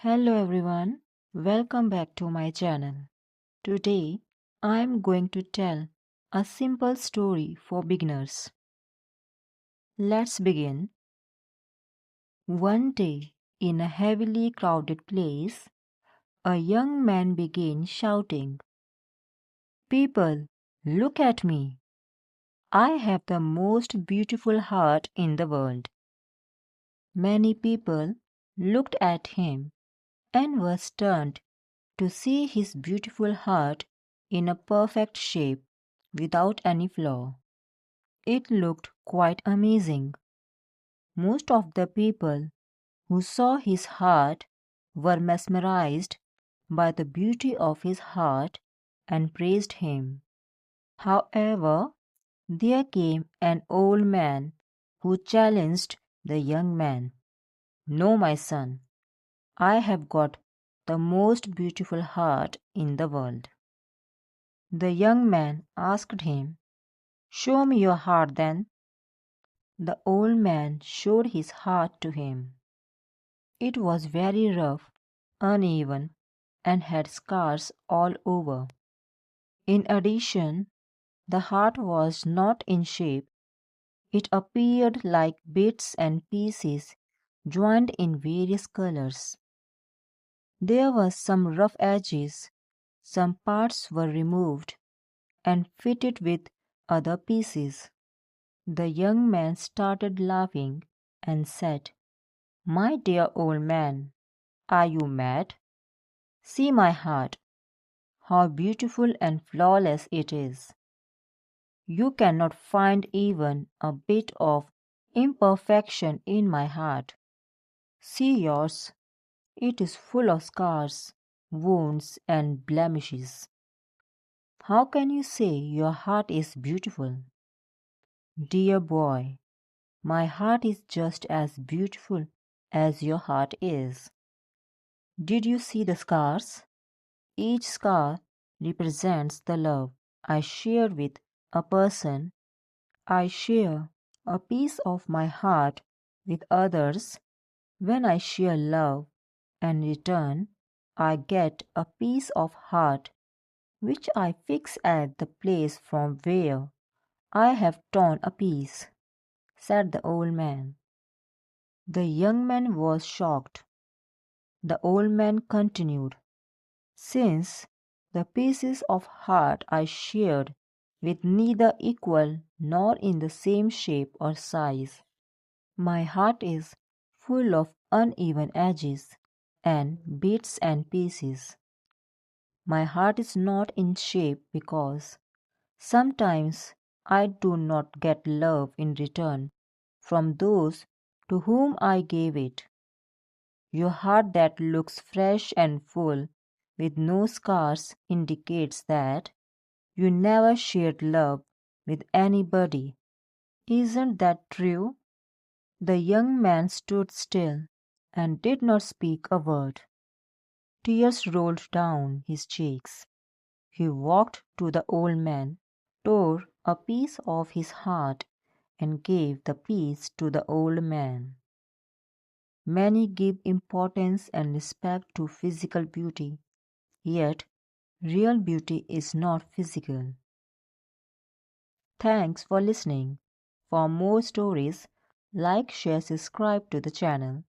Hello everyone, welcome back to my channel. Today I am going to tell a simple story for beginners. Let's begin. One day, in a heavily crowded place, a young man began shouting, "People, look at me! I have the most beautiful heart in the world." Many people looked at him and were stunned to see his beautiful heart in a perfect shape without any flaw. It looked quite amazing. Most of the people who saw his heart were mesmerized by the beauty of his heart and praised him. However, there came an old man who challenged the young man. "No, my son, I have got the most beautiful heart in the world." The young man asked him, "Show me your heart then." The old man showed his heart to him. It was very rough, uneven, and had scars all over. In addition, the heart was not in shape. It appeared like bits and pieces joined in various colors. There were some rough edges, some parts were removed and fitted with other pieces. The young man started laughing and said, "My dear old man, are you mad? See my heart, how beautiful and flawless it is. You cannot find even a bit of imperfection in my heart. See yours, it is full of scars, wounds, and blemishes. How can you say your heart is beautiful? Dear boy, my heart is just as beautiful as your heart is. Did you see the scars? Each scar represents the love I share with a person. I share a piece of my heart with others. When I share love and return, I get a piece of heart which I fix at the place from where I have torn a piece," said the old man. The young man was shocked. The old man continued, "Since the pieces of heart I shared with neither equal nor in the same shape or size, my heart is full of uneven edges and bits and pieces. My heart is not in shape because sometimes I do not get love in return from those to whom I gave it. Your heart that looks fresh and full with no scars indicates that you never shared love with anybody. Isn't that true?" The young man stood still and did not speak a word. Tears rolled down his cheeks. He walked to the old man, tore a piece of his heart, and gave the piece to the old man. Many give importance and respect to physical beauty, yet real beauty is not physical. Thanks for listening. For more stories, like, share, subscribe to the channel.